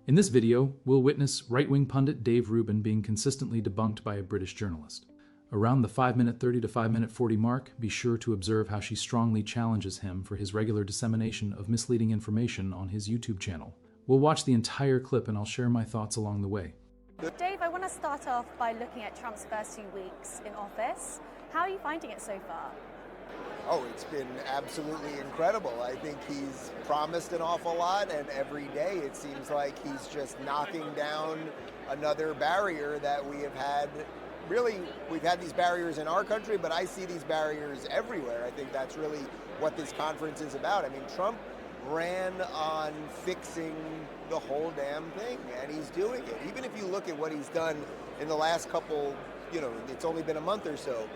In this video, we'll witness right-wing pundit Dave Rubin being consistently debunked by a British journalist. Around the 5-minute 30 to 5-minute 40 mark, be sure to observe how she strongly challenges him for his regular dissemination of misleading information on his YouTube channel. We'll watch the entire clip and I'll share my thoughts along the way. Dave, I want to start off by looking at Trump's first few weeks in office. How are you finding it so far? Oh, it's been absolutely incredible. I think he's promised an awful lot, and every day it seems like he's just knocking down another barrier that we have had. Really, we've had these barriers in our country, but I see these barriers everywhere. I think that's really what this conference is about. I mean, Trump ran on fixing the whole damn thing, and he's doing it. Even if you look at what he's done in the last couple, it's only been a month or so,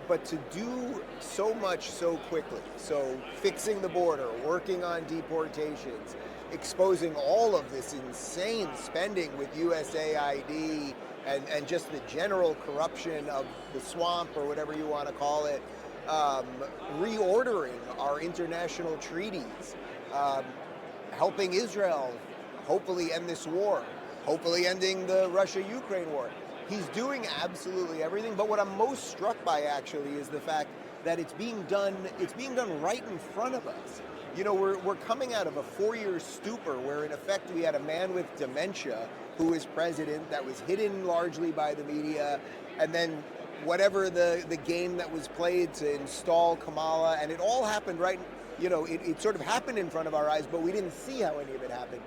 but to do so much so quickly, so fixing the border, working on deportations, exposing all of this insane spending with USAID and just the general corruption of the swamp or whatever you want to call it, reordering our international treaties, helping Israel hopefully end this war, hopefully ending the Russia-Ukraine war. He's doing absolutely everything, but what I'm most struck by actually is the fact that it's being done right in front of us. We're coming out of a 4-year stupor where in effect we had a man with dementia who is president that was hidden largely by the media, and then whatever the game that was played to install Kamala, and it all happened right, it sort of happened in front of our eyes, but we didn't see how any of it happened.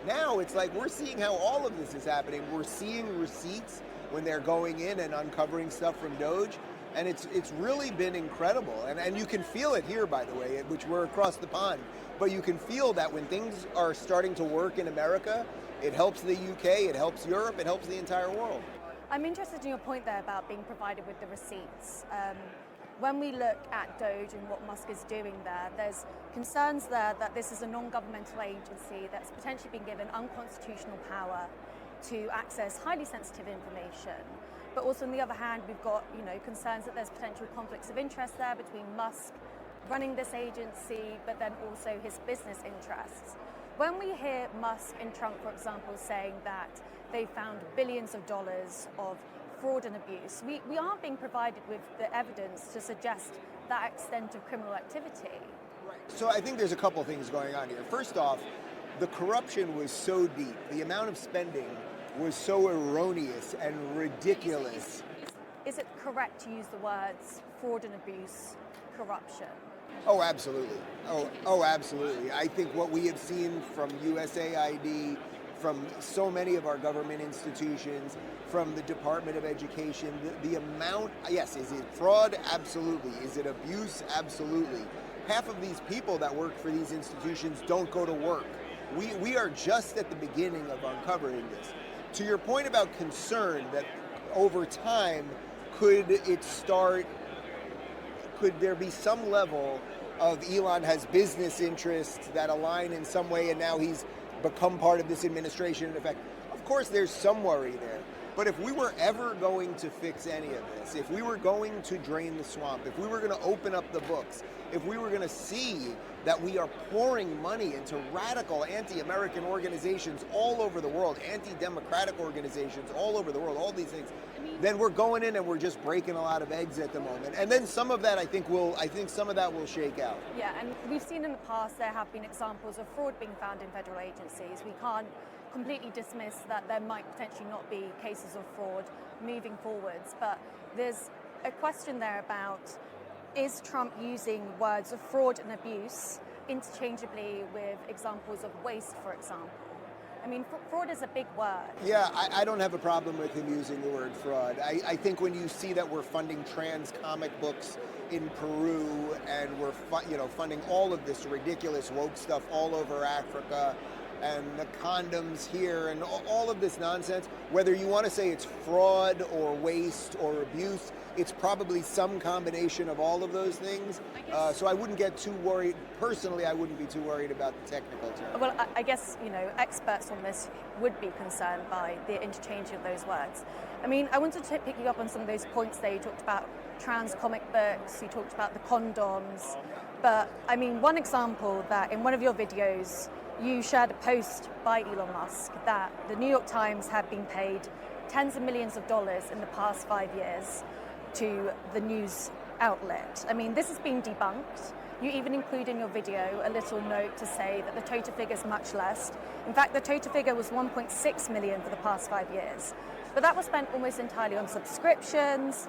Now it's like we're seeing how all of this is happening. We're seeing receipts when they're going in and uncovering stuff from DOGE, and it's really been incredible. And you can feel it here, by the way, which we're across the pond, but you can feel that when things are starting to work in America, it helps the UK, it helps Europe, it helps the entire world. I'm interested in your point there about being provided with the receipts. When we look at DOGE and what Musk is doing there, there's concerns there that this is a non-governmental agency that's potentially been given unconstitutional power to access highly sensitive information. But also on the other hand, we've got concerns that there's potential conflicts of interest there between Musk running this agency, but then also his business interests. When we hear Musk and Trump, for example, saying that they found billions of dollars of fraud and abuse, we aren't being provided with the evidence to suggest that extent of criminal activity. Right. So I think there's a couple things going on here. First off, the corruption was so deep, the amount of spending was so erroneous and ridiculous. Is it correct to use the words fraud and abuse, corruption? Oh, absolutely. Oh, absolutely. I think what we have seen from USAID, from so many of our government institutions, from the Department of Education, the amount, yes, is it fraud? Absolutely. Is it abuse? Absolutely. Half of these people that work for these institutions don't go to work. We are just at the beginning of uncovering this. To your point about concern that over time, could there be some level of Elon has business interests that align in some way and now he's become part of this administration in effect? Of course there's some worry there. But if we were ever going to fix any of this, if we were going to drain the swamp, if we were going to open up the books, if we were going to see that we are pouring money into radical anti-American organizations all over the world, anti-democratic organizations all over the world, all these things, then we're going in and we're just breaking a lot of eggs at the moment. And then some of that I think some of that will shake out. Yeah, and we've seen in the past there have been examples of fraud being found in federal agencies. We can't completely dismiss that there might potentially not be cases of fraud moving forwards, but there's a question there about, is Trump using words of fraud and abuse interchangeably with examples of waste, for example? I mean, fraud is a big word. Yeah, I don't have a problem with him using the word fraud. I think when you see that we're funding trans comic books in Peru and we're funding all of this ridiculous woke stuff all over Africa, and the condoms here and all of this nonsense, whether you want to say it's fraud or waste or abuse, it's probably some combination of all of those things. So I wouldn't get too worried. Personally, I wouldn't be too worried about the technical terms. Well, I guess, experts on this would be concerned by the interchange of those words. I mean, I wanted to pick you up on some of those points there. You talked about trans comic books, you talked about the condoms, but I mean, one example that in one of your videos, you shared a post by Elon Musk that the New York Times had been paid tens of millions of dollars in the past 5 years to the news outlet. I mean, this has been debunked. You even include in your video a little note to say that the total figure is much less. In fact, the total figure was 1.6 million for the past 5 years. But that was spent almost entirely on subscriptions,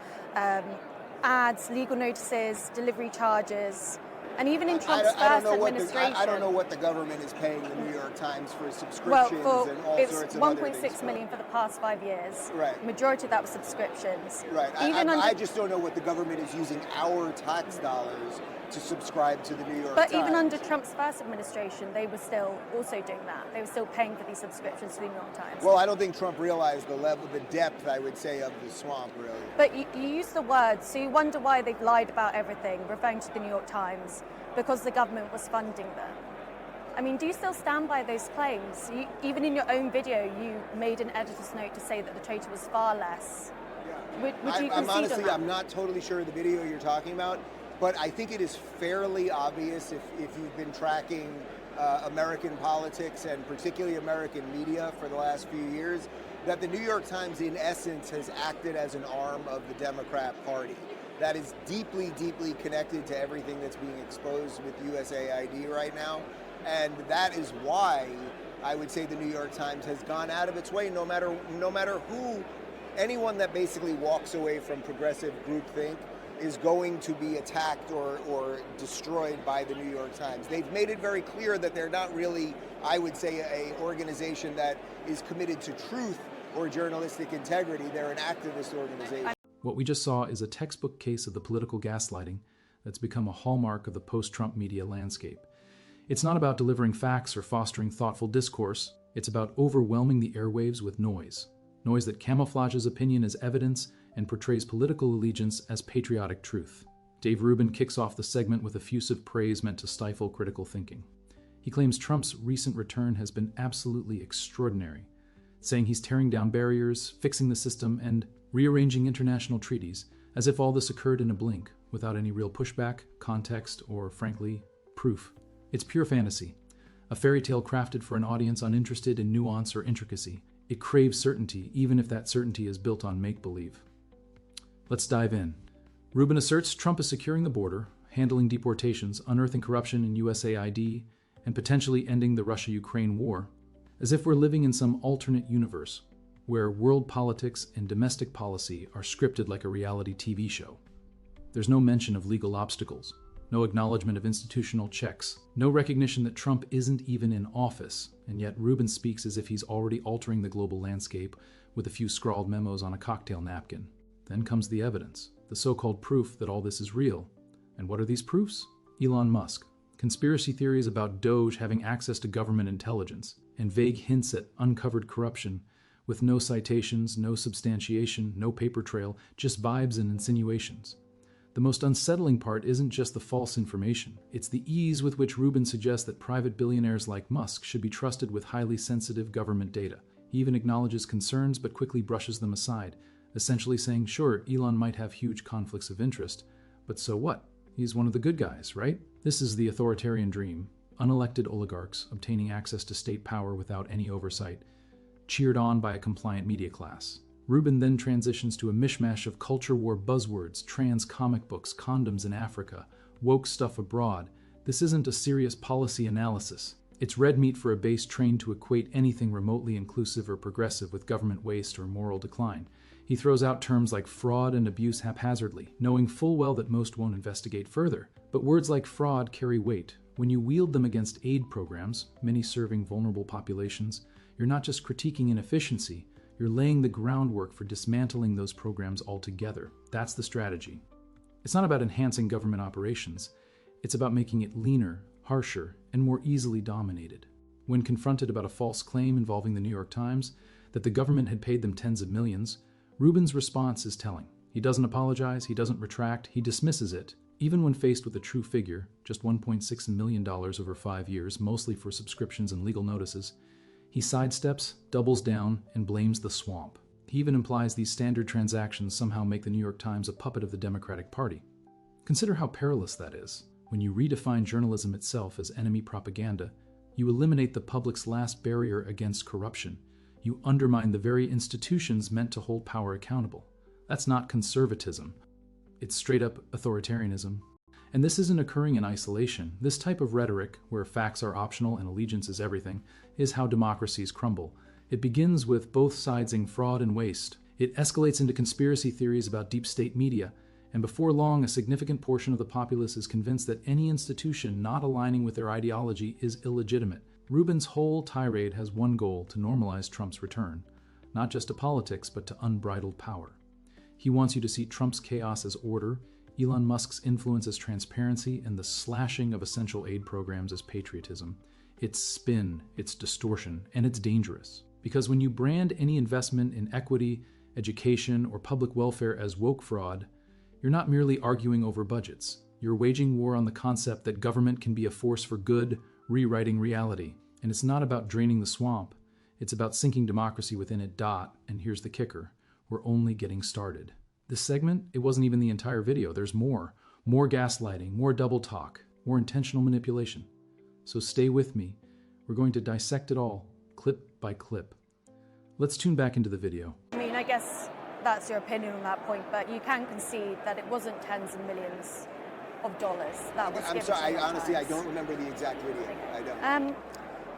ads, legal notices, delivery charges, and even in Trump's first administration. I don't know what the government is paying the New York Times for subscriptions and all sorts of other things. It's 1.6 million for the past 5 years. Right. The majority of that was subscriptions. Right. I just don't know what the government is using our tax dollars to subscribe to the New York Times. But even under Trump's first administration, they were still also doing that. They were still paying for these subscriptions to the New York Times. Well, I don't think Trump realized the depth, I would say, of the swamp, really. But you use the words, so you wonder why they've lied about everything, referring to the New York Times, because the government was funding them. I mean, do you still stand by those claims? Even in your own video, you made an editor's note to say that the total was far less. Yeah. Would you concede on that? I'm not totally sure of the video you're talking about. But I think it is fairly obvious if you've been tracking American politics and particularly American media for the last few years, that the New York Times in essence has acted as an arm of the Democrat Party. That is deeply, deeply connected to everything that's being exposed with USAID right now. And that is why I would say the New York Times has gone out of its way, no matter who, anyone that basically walks away from progressive groupthink is going to be attacked or destroyed by the New York Times. They've made it very clear that they're not really, I would say, an organization that is committed to truth or journalistic integrity. They're an activist organization. What we just saw is a textbook case of the political gaslighting that's become a hallmark of the post-Trump media landscape. It's not about delivering facts or fostering thoughtful discourse. It's about overwhelming the airwaves with noise. Noise that camouflages opinion as evidence and portrays political allegiance as patriotic truth. Dave Rubin kicks off the segment with effusive praise meant to stifle critical thinking. He claims Trump's recent return has been absolutely extraordinary, saying he's tearing down barriers, fixing the system, and rearranging international treaties, as if all this occurred in a blink, without any real pushback, context, or, frankly, proof. It's pure fantasy, a fairy tale crafted for an audience uninterested in nuance or intricacy. It craves certainty, even if that certainty is built on make-believe. Let's dive in. Rubin asserts Trump is securing the border, handling deportations, unearthing corruption in USAID, and potentially ending the Russia-Ukraine war, as if we're living in some alternate universe where world politics and domestic policy are scripted like a reality TV show. There's no mention of legal obstacles, no acknowledgement of institutional checks, no recognition that Trump isn't even in office, and yet Rubin speaks as if he's already altering the global landscape with a few scrawled memos on a cocktail napkin. Then comes the evidence, the so-called proof that all this is real. And what are these proofs? Elon Musk, conspiracy theories about DOGE having access to government intelligence, and vague hints at uncovered corruption, with no citations, no substantiation, no paper trail, just vibes and insinuations. The most unsettling part isn't just the false information. It's the ease with which Rubin suggests that private billionaires like Musk should be trusted with highly sensitive government data. He even acknowledges concerns but quickly brushes them aside, essentially saying, sure, Elon might have huge conflicts of interest, but so what? He's one of the good guys, right? This is the authoritarian dream. Unelected oligarchs obtaining access to state power without any oversight, cheered on by a compliant media class. Rubin then transitions to a mishmash of culture war buzzwords, trans comic books, condoms in Africa, woke stuff abroad. This isn't a serious policy analysis. It's red meat for a base trained to equate anything remotely inclusive or progressive with government waste or moral decline. He throws out terms like fraud and abuse haphazardly, knowing full well that most won't investigate further. But words like fraud carry weight. When you wield them against aid programs, many serving vulnerable populations, you're not just critiquing inefficiency, you're laying the groundwork for dismantling those programs altogether. That's the strategy. It's not about enhancing government operations. It's about making it leaner, harsher, and more easily dominated. When confronted about a false claim involving the New York Times that the government had paid them tens of millions, Rubin's response is telling. He doesn't apologize, he doesn't retract, he dismisses it. Even when faced with a true figure, just $1.6 million over 5 years, mostly for subscriptions and legal notices, he sidesteps, doubles down, and blames the swamp. He even implies these standard transactions somehow make the New York Times a puppet of the Democratic Party. Consider how perilous that is. When you redefine journalism itself as enemy propaganda, You eliminate the public's last barrier against corruption. You undermine the very institutions meant to hold power accountable. That's not conservatism. It's straight-up authoritarianism. And this isn't occurring in isolation. This type of rhetoric, where facts are optional and allegiance is everything, is how democracies crumble. It begins with both sidesing fraud and waste. It escalates into conspiracy theories about deep state media, and before long, a significant portion of the populace is convinced that any institution not aligning with their ideology is illegitimate. Rubin's whole tirade has one goal: to normalize Trump's return, not just to politics, but to unbridled power. He wants you to see Trump's chaos as order, Elon Musk's influence as transparency, and the slashing of essential aid programs as patriotism. It's spin, it's distortion, and it's dangerous. Because when you brand any investment in equity, education, or public welfare as woke fraud, you're not merely arguing over budgets. You're waging war on the concept that government can be a force for good, rewriting reality. And it's not about draining the swamp. It's about sinking democracy within it. And here's the kicker: we're only getting started. This segment, it wasn't even the entire video. There's more. More gaslighting, more double talk, more intentional manipulation. So stay with me. We're going to dissect it all, clip by clip. Let's tune back into the video. I mean, I guess that's your opinion on that point, but you can concede that it wasn't tens of millions of dollars that was given. I'm sorry, to honestly, I don't remember the exact video. I don't.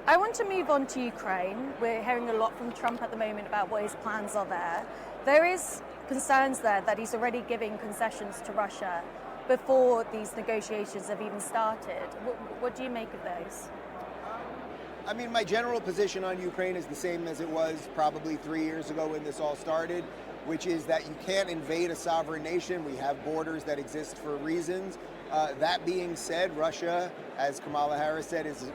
I want to move on to Ukraine. We're hearing a lot from Trump at the moment about what his plans are there. There is concerns there that he's already giving concessions to Russia before these negotiations have even started. What do you make of those? I mean, my general position on Ukraine is the same as it was probably 3 years ago when this all started, which is that you can't invade a sovereign nation. We have borders that exist for reasons. That being said, Russia, as Kamala Harris said, is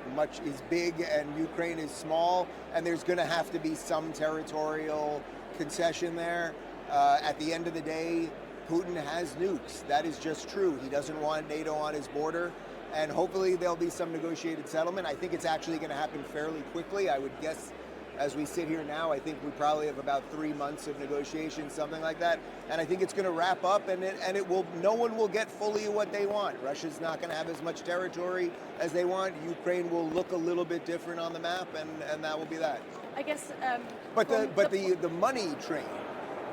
big and Ukraine is small, and there's going to have to be some territorial concession there. At the end of the day, Putin has nukes. That is just true. He doesn't want NATO on his border, and hopefully there'll be some negotiated settlement. I think it's actually going to happen fairly quickly. I would guess, as we sit here now, I think we probably have about 3 months of negotiations, something like that. And I think it's going to wrap up, and no one will get fully what they want. Russia's not going to have as much territory as they want. Ukraine will look a little bit different on the map, and that will be that. I guess. But the money train,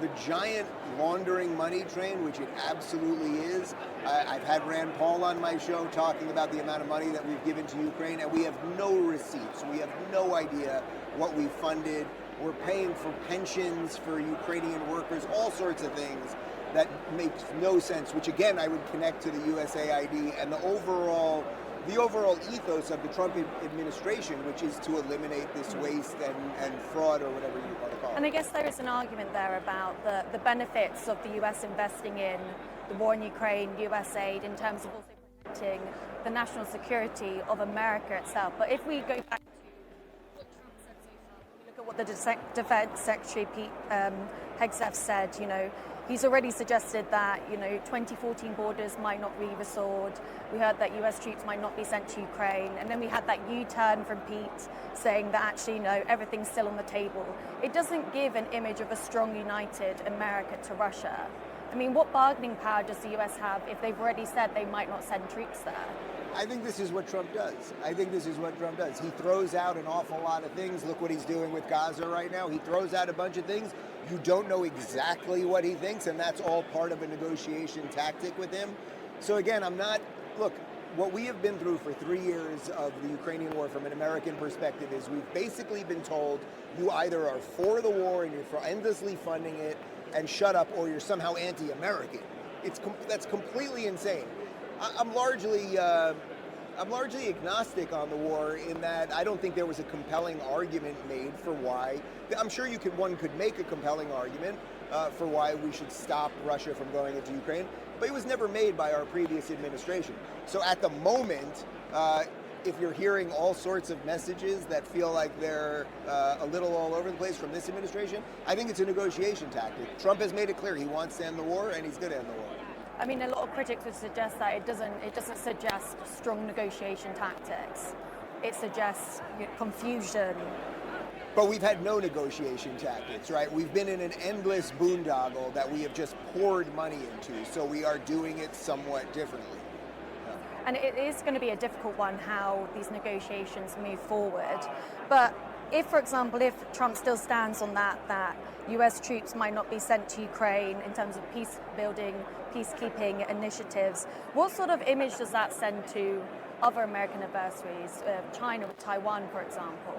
the giant laundering money train, which it absolutely is. I've had Rand Paul on my show talking about the amount of money that we've given to Ukraine, and we have no receipts. We have no idea what we funded. We're paying for pensions for Ukrainian workers, all sorts of things that makes no sense, which again I would connect to the USAID and the overall ethos of the Trump administration, which is to eliminate this waste and fraud, or whatever you want to call it. And I guess there is an argument there about the benefits of the US investing in the war in Ukraine, US aid, in terms of also protecting the national security of America itself. But if we go back to what Trump said so far, we look at what the Defense Secretary Pete Hegseth said, he's already suggested that, 2014 borders might not be restored. We heard that US troops might not be sent to Ukraine. And then we had that U-turn from Pete saying that actually, no, everything's still on the table. It doesn't give an image of a strong, united America to Russia. I mean, what bargaining power does the US have if they've already said they might not send troops there? I think this is what Trump does. He throws out an awful lot of things. Look what he's doing with Gaza right now. He throws out a bunch of things. You don't know exactly what he thinks, and that's all part of a negotiation tactic with him. So again, what we have been through for 3 years of the Ukrainian war from an American perspective is we've basically been told you either are for the war and you're endlessly funding it and shut up, or you're somehow anti-American. That's completely insane. I'm largely agnostic on the war in that I don't think there was a compelling argument made for why. I'm sure one could make a compelling argument for why we should stop Russia from going into Ukraine, but it was never made by our previous administration. So at the moment, if you're hearing all sorts of messages that feel like they're a little all over the place from this administration, I think it's a negotiation tactic. Trump has made it clear he wants to end the war, and he's going to end the war. I mean, a lot of critics would suggest that it doesn't suggest strong negotiation tactics. It suggests confusion. But we've had no negotiation tactics, right? We've been in an endless boondoggle that we have just poured money into, so we are doing it somewhat differently. And it is going to be a difficult one how these negotiations move forward. But if, for example, if Trump still stands on that US troops might not be sent to Ukraine in terms of peace building, peacekeeping initiatives, what sort of image does that send to other American adversaries, China, Taiwan, for example?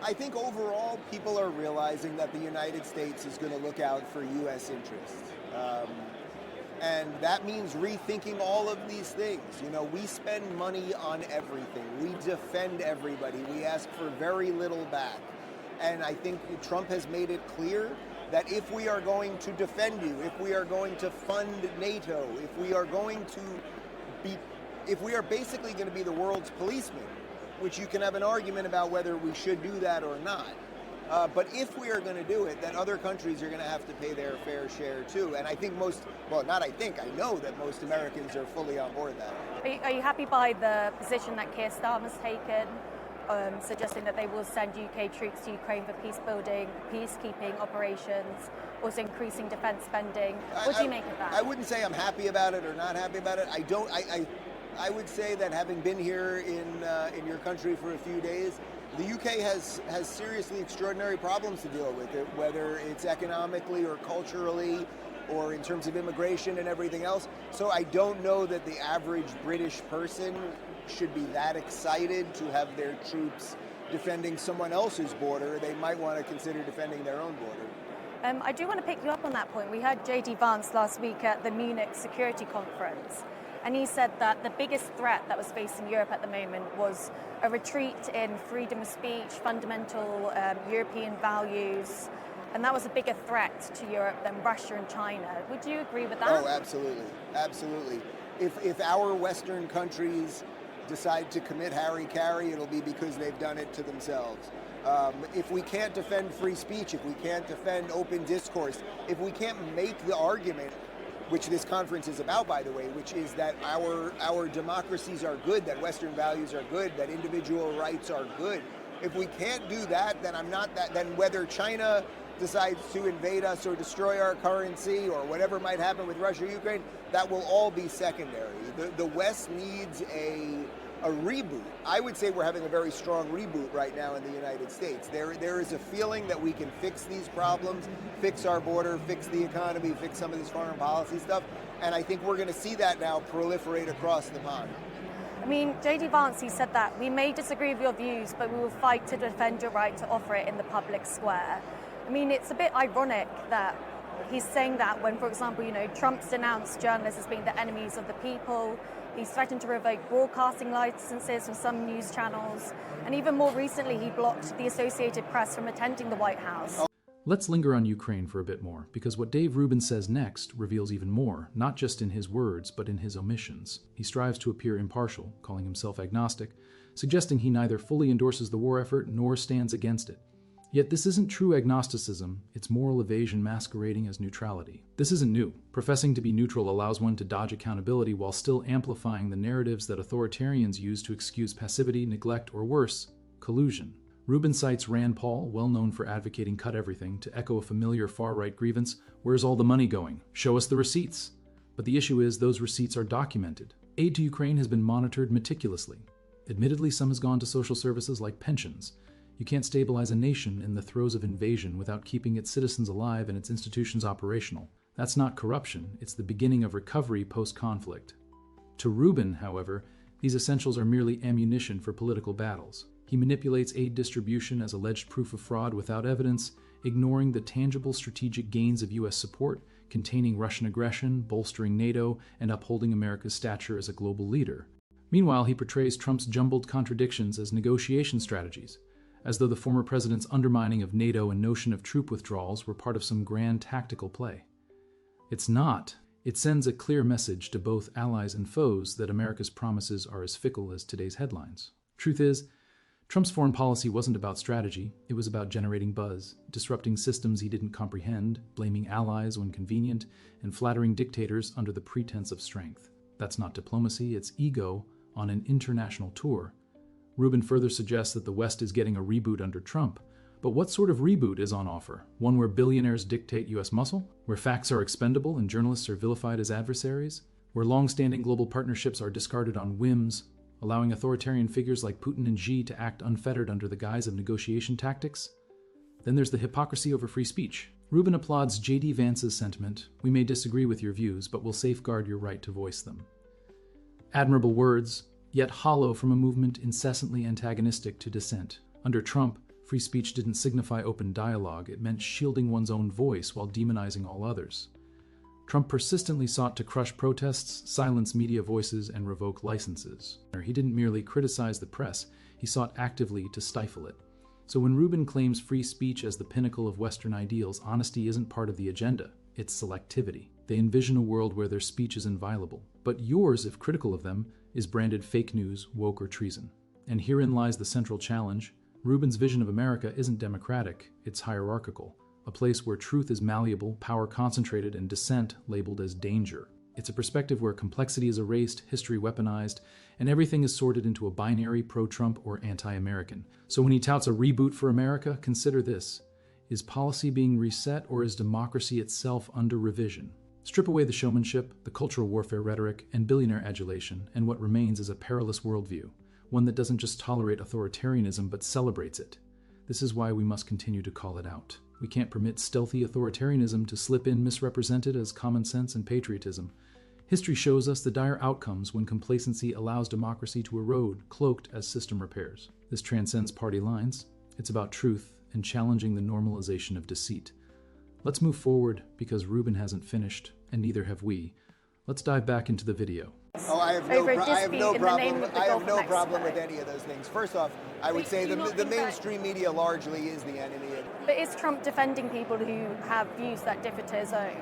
I think overall people are realizing that the United States is going to look out for US interests. And that means rethinking all of these things. You know, we spend money on everything. We defend everybody. We ask for very little back. And I think Trump has made it clear that if we are going to defend you, if we are going to fund NATO, if we are basically going to be the world's policeman, which you can have an argument about whether we should do that or not. But if we are going to do it, then other countries are going to have to pay their fair share too. And I think I know that most Americans are fully on board that. Are you happy by the position that Keir Starmer's taken, suggesting that they will send UK troops to Ukraine for peace building, peacekeeping operations, also increasing defense spending? What do you make of that? I wouldn't say I'm happy about it or not happy about it. I would say that having been here in your country for a few days, the UK has seriously extraordinary problems to deal with, whether it's economically or culturally or in terms of immigration and everything else. So I don't know that the average British person should be that excited to have their troops defending someone else's border. They might want to consider defending their own border. I do want to pick you up on that point. We had J.D. Vance last week at the Munich Security Conference, and he said that the biggest threat that was facing Europe at the moment was a retreat in freedom of speech, fundamental European values, and that was a bigger threat to Europe than Russia and China. Would you agree with that? Oh, absolutely. Absolutely. If our Western countries decide to commit hara-kiri, it'll be because they've done it to themselves. If we can't defend free speech, if we can't defend open discourse, if we can't make the argument, which this conference is about, by the way, which is that our democracies are good, that Western values are good, that individual rights are good. If we can't do that, then then whether China decides to invade us or destroy our currency or whatever might happen with Russia or Ukraine, that will all be secondary. The West needs a reboot. I would say we're having a very strong reboot right now in the United States. There is a feeling that we can fix these problems, fix our border, fix the economy, fix some of this foreign policy stuff, and I think we're going to see that now proliferate across the pond. I mean, J.D. Vance, he said that we may disagree with your views, but we will fight to defend your right to offer it in the public square. I mean, it's a bit ironic that he's saying that when, for example, Trump's denounced journalists as being the enemies of the people. He's threatened to revoke broadcasting licenses from some news channels. And even more recently, he blocked the Associated Press from attending the White House. Let's linger on Ukraine for a bit more, because what Dave Rubin says next reveals even more, not just in his words, but in his omissions. He strives to appear impartial, calling himself agnostic, suggesting he neither fully endorses the war effort nor stands against it. Yet this isn't true agnosticism, it's moral evasion masquerading as neutrality. This isn't new. Professing to be neutral allows one to dodge accountability while still amplifying the narratives that authoritarians use to excuse passivity, neglect, or worse, collusion. Rubin cites Rand Paul, well known for advocating cut everything, to echo a familiar far-right grievance, "Where's all the money going? Show us the receipts." But the issue is those receipts are documented. Aid to Ukraine has been monitored meticulously. Admittedly, some has gone to social services like pensions. You can't stabilize a nation in the throes of invasion without keeping its citizens alive and its institutions operational. That's not corruption, it's the beginning of recovery post-conflict. To Rubin, however, these essentials are merely ammunition for political battles. He manipulates aid distribution as alleged proof of fraud without evidence, ignoring the tangible strategic gains of U.S. support, containing Russian aggression, bolstering NATO, and upholding America's stature as a global leader. Meanwhile, he portrays Trump's jumbled contradictions as negotiation strategies, as though the former president's undermining of NATO and notion of troop withdrawals were part of some grand tactical play. It's not. It sends a clear message to both allies and foes that America's promises are as fickle as today's headlines. Truth is, Trump's foreign policy wasn't about strategy, it was about generating buzz, disrupting systems he didn't comprehend, blaming allies when convenient, and flattering dictators under the pretense of strength. That's not diplomacy, it's ego on an international tour. Rubin further suggests that the West is getting a reboot under Trump. But what sort of reboot is on offer? One where billionaires dictate U.S. muscle? Where facts are expendable and journalists are vilified as adversaries? where long-standing global partnerships are discarded on whims, allowing authoritarian figures like Putin and Xi to act unfettered under the guise of negotiation tactics. Then there's the hypocrisy over free speech. Rubin applauds J.D. Vance's sentiment, "We may disagree with your views, but we'll safeguard your right to voice them." Admirable words, yet hollow from a movement incessantly antagonistic to dissent. Under Trump, free speech didn't signify open dialogue, it meant shielding one's own voice while demonizing all others. Trump persistently sought to crush protests, silence media voices, and revoke licenses. He didn't merely criticize the press, he sought actively to stifle it. So when Rubin claims free speech as the pinnacle of Western ideals, honesty isn't part of the agenda, it's selectivity. They envision a world where their speech is inviolable, but yours, if critical of them, is branded fake news, woke, or treason. And herein lies the central challenge. Rubin's vision of America isn't democratic, it's hierarchical, a place where truth is malleable, power concentrated, and dissent labeled as danger. It's a perspective where complexity is erased, history weaponized, and everything is sorted into a binary pro-Trump or anti-American. So when he touts a reboot for America, consider this. Is policy being reset, or is democracy itself under revision? Strip away the showmanship, the cultural warfare rhetoric, and billionaire adulation, and what remains is a perilous worldview, one that doesn't just tolerate authoritarianism but celebrates it. This is why we must continue to call it out. We can't permit stealthy authoritarianism to slip in misrepresented as common sense and patriotism. History shows us the dire outcomes when complacency allows democracy to erode, cloaked as system repairs. This transcends party lines. It's about truth and challenging the normalization of deceit. Let's move forward because Rubin hasn't finished, and neither have we. Let's dive back into the video. Oh, I have no problem with any of those things. First off, I would say the mainstream media largely is the enemy. But is Trump defending people who have views that differ to his own?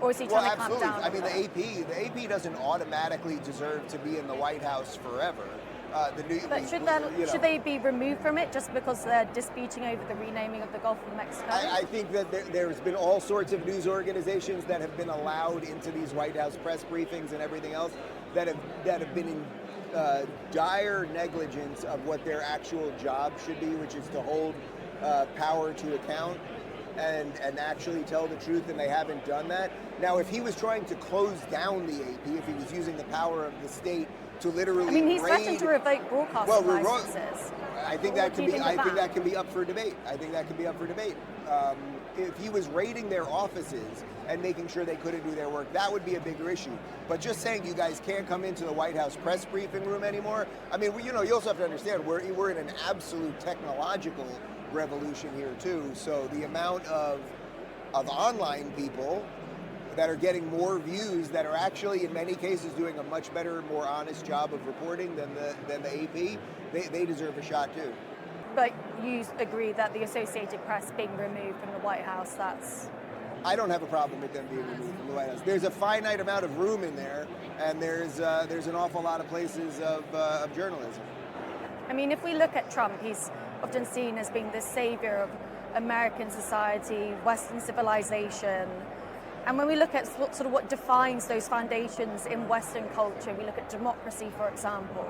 Or is he trying to clamp down? I mean, the AP doesn't automatically deserve to be in the White House forever. But should they be removed from it just because they're disputing over the renaming of the Gulf of Mexico? I think that there's been all sorts of news organizations that have been allowed into these White House press briefings and everything else that have been in dire negligence of what their actual job should be, which is to hold power to account and actually tell the truth, and they haven't done that. Now, if he was trying to close down the AP, if he was using the power of the state to literally he's threatened to revoke broadcasting licenses. I think that can be up for debate. If he was raiding their offices and making sure they couldn't do their work, that would be a bigger issue. But just saying you guys can't come into the White House press briefing room anymore, I mean, you also have to understand we're in an absolute technological revolution here too. So the amount of online people that are getting more views, that are actually in many cases doing a much better, more honest job of reporting than the AP, they deserve a shot too. But you agree that the Associated Press being removed from the White House, I don't have a problem with them being removed from the White House. There's a finite amount of room in there, and there's an awful lot of places of journalism. I mean, if we look at Trump, he's often seen as being the savior of American society, Western civilization. And when we look at sort of what defines those foundations in Western culture, we look at democracy, for example.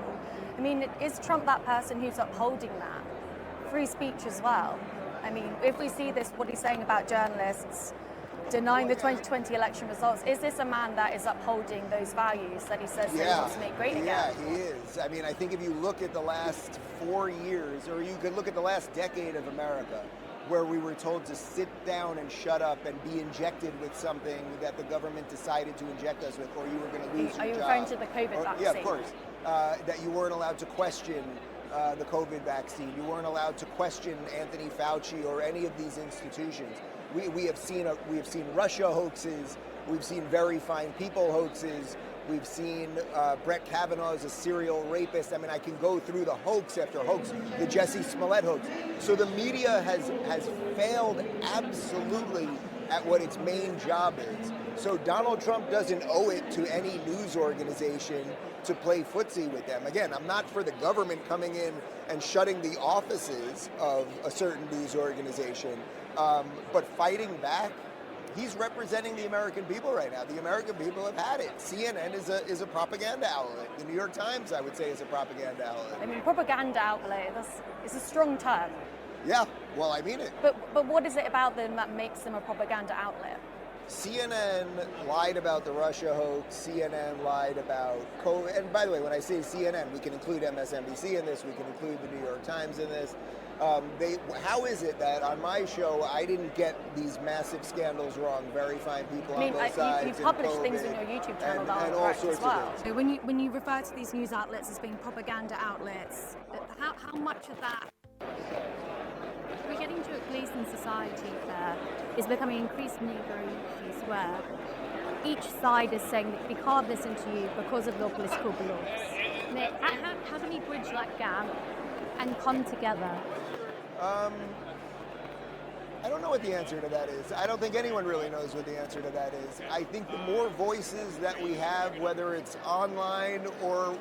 I mean, is Trump that person who's upholding that? Free speech as well. I mean, if we see this, what he's saying about journalists denying the 2020 election results, is this a man that is upholding those values that he says he wants to make great again? Yeah, he is. I mean, I think if you look at the last 4 years, or you could look at the last decade of America, where we were told to sit down and shut up and be injected with something that the government decided to inject us with, or you were going to lose your job. Are you referring to the COVID vaccine? Yeah, of course. That you weren't allowed to question the COVID vaccine. You weren't allowed to question Anthony Fauci or any of these institutions. We have seen Russia hoaxes. We've seen very fine people hoaxes. We've seen Brett Kavanaugh as a serial rapist. I mean, I can go through the hoax after hoax, the Jussie Smollett hoax. So the media has failed absolutely at what its main job is. So Donald Trump doesn't owe it to any news organization to play footsie with them. Again, I'm not for the government coming in and shutting the offices of a certain news organization, but fighting back. He's representing the American people right now. The American people have had it. CNN is a propaganda outlet. The New York Times, I would say, is a propaganda outlet. I mean, propaganda outlet, it's a strong term. Yeah, well, I mean it. But what is it about them that makes them a propaganda outlet? CNN lied about the Russia hoax. CNN lied about COVID. And by the way, when I say CNN, we can include MSNBC in this. We can include the New York Times in this. How is it that on my show I didn't get these massive scandals wrong? Very fine people on both sides. You publish things in your YouTube channel that are correct as well. Of things. So when you refer to these news outlets as being propaganda outlets, how much of that? We're getting to a place in society that is becoming increasingly very obvious, where each side is saying that we carve this into you because of your political beliefs. How do we bridge that gap and come together? I don't know what the answer to that is. I don't think anyone really knows what the answer to that is. I think the more voices that we have, whether it's online or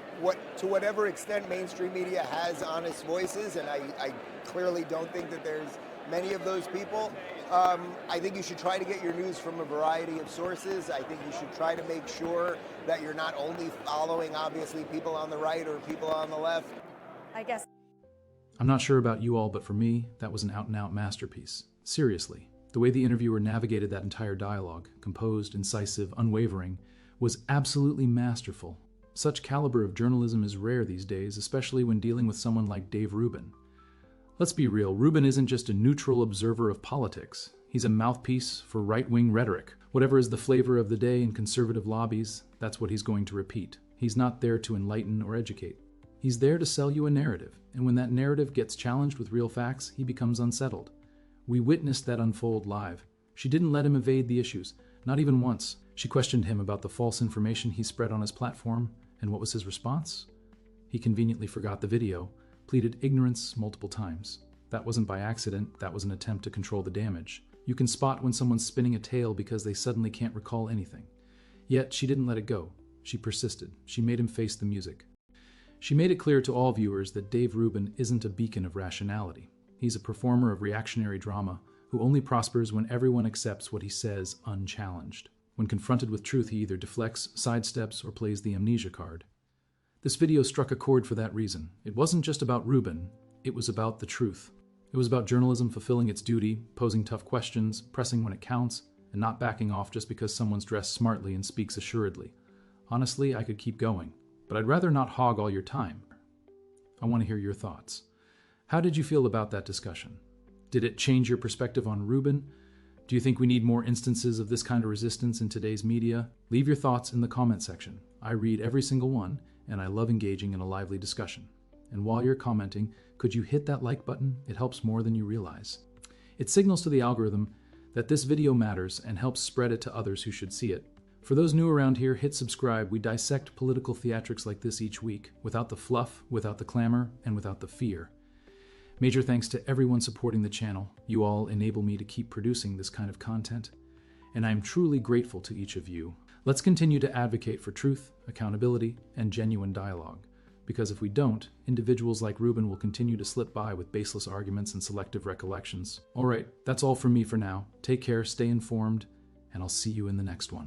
to whatever extent mainstream media has honest voices, and I clearly don't think that there's many of those people, I think you should try to get your news from a variety of sources. I think you should try to make sure that you're not only following, obviously, people on the right or people on the left. I guess. I'm not sure about you all, but for me, that was an out-and-out masterpiece. Seriously, the way the interviewer navigated that entire dialogue, composed, incisive, unwavering, was absolutely masterful. Such caliber of journalism is rare these days, especially when dealing with someone like Dave Rubin. Let's be real, Rubin isn't just a neutral observer of politics. He's a mouthpiece for right-wing rhetoric. Whatever is the flavor of the day in conservative lobbies, that's what he's going to repeat. He's not there to enlighten or educate. He's there to sell you a narrative, and when that narrative gets challenged with real facts, he becomes unsettled. We witnessed that unfold live. She didn't let him evade the issues, not even once. She questioned him about the false information he spread on his platform, and what was his response? He conveniently forgot the video, pleaded ignorance multiple times. That wasn't by accident, that was an attempt to control the damage. You can spot when someone's spinning a tale because they suddenly can't recall anything. Yet she didn't let it go. She persisted. She made him face the music. She made it clear to all viewers that Dave Rubin isn't a beacon of rationality. He's a performer of reactionary drama who only prospers when everyone accepts what he says unchallenged. When confronted with truth, he either deflects, sidesteps, or plays the amnesia card. This video struck a chord for that reason. It wasn't just about Rubin, it was about the truth. It was about journalism fulfilling its duty, posing tough questions, pressing when it counts, and not backing off just because someone's dressed smartly and speaks assuredly. Honestly, I could keep going, but I'd rather not hog all your time. I want to hear your thoughts. How did you feel about that discussion? Did it change your perspective on Rubin? Do you think we need more instances of this kind of resistance in today's media? Leave your thoughts in the comment section. I read every single one, and I love engaging in a lively discussion. And while you're commenting, could you hit that like button? It helps more than you realize. It signals to the algorithm that this video matters and helps spread it to others who should see it. For those new around here, hit subscribe. We dissect political theatrics like this each week, without the fluff, without the clamor, and without the fear. Major thanks to everyone supporting the channel. You all enable me to keep producing this kind of content, and I am truly grateful to each of you. Let's continue to advocate for truth, accountability, and genuine dialogue, because if we don't, individuals like Rubin will continue to slip by with baseless arguments and selective recollections. All right, that's all from me for now. Take care, stay informed, and I'll see you in the next one.